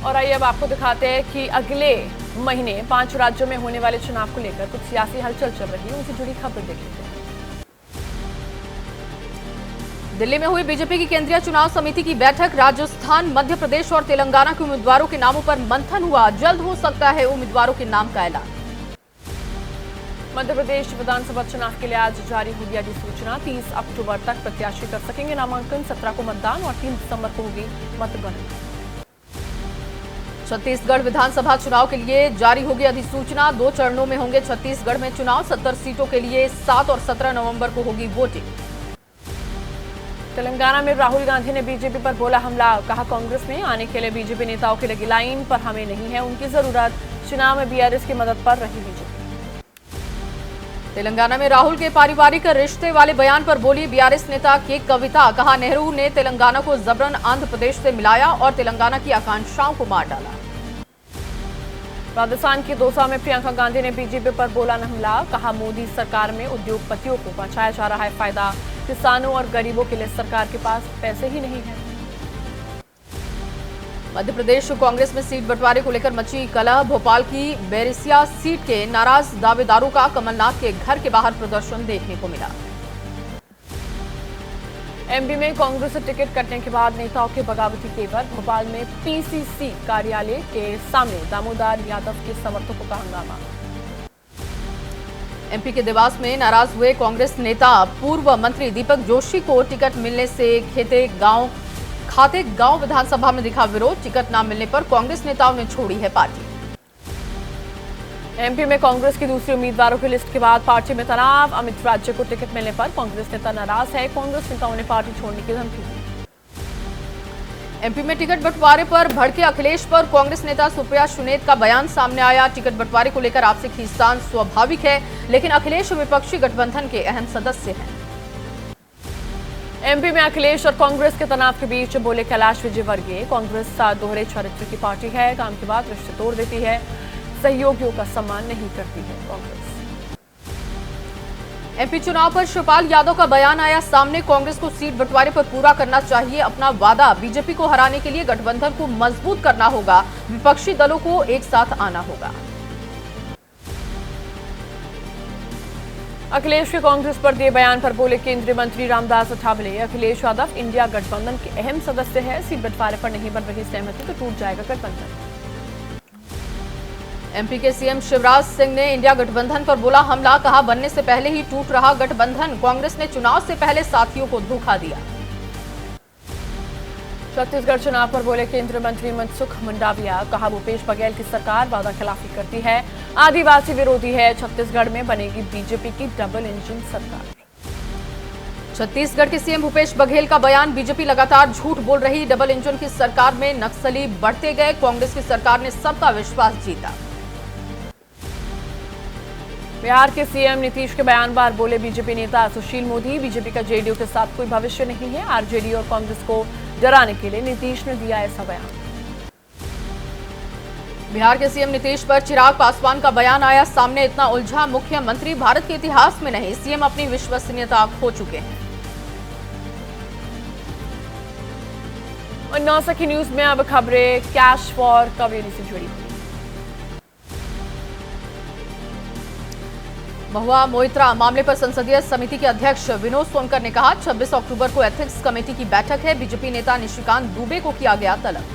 और आइए अब आपको दिखाते हैं कि अगले महीने 5 राज्यों में होने वाले चुनाव को लेकर कुछ सियासी हलचल चल रही है, उनसे जुड़ी खबर देख लेते हैं। दिल्ली में हुई बीजेपी की केंद्रीय चुनाव समिति की बैठक। राजस्थान, मध्य प्रदेश और तेलंगाना के उम्मीदवारों के नामों पर मंथन हुआ। जल्द हो सकता है उम्मीदवारों के नाम का ऐलान। मध्य प्रदेश विधानसभा चुनाव के लिए आज जारी होगी अधिसूचना। 30 अक्टूबर तक प्रत्याशी कर सकेंगे नामांकन। 17 को मतदान और 3 दिसंबर को होगी मतगणना। छत्तीसगढ़ विधानसभा चुनाव के लिए जारी होगी अधिसूचना। 2 चरणों में होंगे छत्तीसगढ़ में चुनाव। 70 सीटों के लिए 7 और 17 नवंबर को होगी वोटिंग। तेलंगाना में राहुल गांधी ने बीजेपी पर बोला हमला। कहा, कांग्रेस में आने के लिए बीजेपी नेताओं की लगी लाइन, पर हमें नहीं है उनकी जरूरत। चुनाव में बीआरएस की मदद पर रही बीजेपी। तेलंगाना में राहुल के पारिवारिक रिश्ते वाले बयान पर बोली बीआरएस नेता के कविता। कहा, नेहरू ने तेलंगाना को जबरन आंध्र प्रदेश से मिलाया और तेलंगाना की आकांक्षाओं को मार डाला। राजस्थान की दौसा में प्रियंका गांधी ने बीजेपी पर बोला हमला। कहा, मोदी सरकार में उद्योगपतियों को पहुंचाया जा रहा है फायदा। किसानों और गरीबों के लिए सरकार के पास पैसे ही नहीं है। मध्य प्रदेश कांग्रेस में सीट बंटवारे को लेकर मची कलह। भोपाल की बैरिसिया सीट के नाराज दावेदारों का कमलनाथ के घर के बाहर प्रदर्शन देखने को मिला। एमपी में कांग्रेस से टिकट कटने के बाद नेताओं के बगावती तेवर। भोपाल में पीसीसी कार्यालय के सामने दामोदर यादव के समर्थकों का हंगामा। एमपी के देवास में नाराज हुए कांग्रेस नेता पूर्व मंत्री दीपक जोशी को टिकट मिलने से खाते गांव विधानसभा में दिखा विरोध। टिकट न मिलने पर कांग्रेस नेताओं ने छोड़ी है पार्टी। एमपी में कांग्रेस की दूसरी उम्मीदवारों की लिस्ट के बाद पार्टी में तनाव। अमित राज्य को टिकट मिलने पर कांग्रेस नेता नाराज है। कांग्रेस नेताओं ने पार्टी छोड़ने की धमकी दी। एमपी में टिकट बंटवारे पर भड़के अखिलेश पर कांग्रेस नेता सुप्रिया सुनेत का बयान सामने आया। टिकट बंटवारे को लेकर आपसी खींचतान स्वाभाविक है, लेकिन अखिलेश विपक्षी गठबंधन के अहम सदस्य हैं। एमपी में अखिलेश और कांग्रेस के तनाव के बीच बोले कैलाश विजयवर्गीय। कांग्रेस दोहरे चरित्र की पार्टी है, काम के बाद रिश्ते तोड़ देती है, सहयोगियों का सम्मान नहीं करती है कांग्रेस। एमपी चुनाव पर शिवपाल यादव का बयान आया सामने। कांग्रेस को सीट बंटवारे पर पूरा करना चाहिए अपना वादा। बीजेपी को हराने के लिए गठबंधन को मजबूत करना होगा। विपक्षी दलों को एक साथ आना होगा। अखिलेश के कांग्रेस पर दिए बयान पर बोले केंद्रीय मंत्री रामदास अठावले। अखिलेश यादव इंडिया गठबंधन के अहम सदस्य है। सीट बंटवारे पर नहीं बन रही सहमति तो टूट जाएगा गठबंधन। एमपी के सीएम शिवराज सिंह ने इंडिया गठबंधन पर बोला हमला। कहा, बनने से पहले ही टूट रहा गठबंधन। कांग्रेस ने चुनाव से पहले साथियों को धोखा दिया। छत्तीसगढ़ चुनाव पर बोले केंद्रीय मंत्री मनसुख मंडाविया। कहा, भूपेश बघेल की सरकार वादा खिलाफी करती है, आदिवासी विरोधी है। छत्तीसगढ़ में बनेगी बीजेपी की डबल इंजन सरकार। छत्तीसगढ़ के सीएम भूपेश बघेल का बयान। बीजेपी लगातार झूठ बोल रही। डबल इंजन की सरकार में नक्सली बढ़ते गए। कांग्रेस की सरकार ने सबका विश्वास जीता। बिहार के सीएम नीतीश के बयान पर बोले बीजेपी नेता सुशील मोदी। बीजेपी का जेडीयू के साथ कोई भविष्य नहीं है। आरजेडी और कांग्रेस को डराने के लिए नीतीश ने दिया ऐसा बयान। बिहार के सीएम नीतीश पर चिराग पासवान का बयान आया सामने। इतना उलझा मुख्यमंत्री भारत के इतिहास में नहीं। सीएम अपनी विश्वसनीयता खो चुके हैं। और नौसखी न्यूज में अब खबरें कैश फॉर कावेरी से जुड़ी हुई। महुआ मोइत्रा मामले पर संसदीय समिति के अध्यक्ष विनोद सोनकर ने कहा, 26 अक्टूबर को एथिक्स कमेटी की बैठक है। बीजेपी नेता निशिकांत दुबे को किया गया तलब।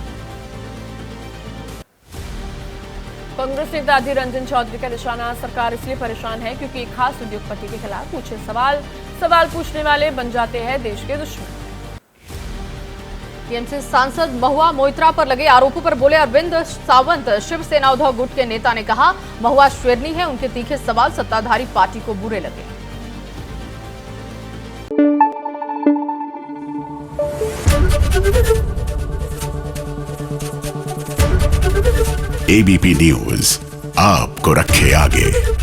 कांग्रेस नेता अधीर रंजन चौधरी का निशाना। सरकार इसलिए परेशान है क्योंकि एक खास उद्योगपति के खिलाफ पूछे सवाल पूछने वाले बन जाते हैं देश के दुश्मन। टीएमसी सांसद महुआ मोइत्रा पर लगे आरोपों पर बोले अरविंद सावंत। शिवसेना उद्धव गुट के नेता ने कहा, महुआ शेरनी है। उनके तीखे सवाल सत्ताधारी पार्टी को बुरे लगे। एबीपी न्यूज आपको रखे आगे।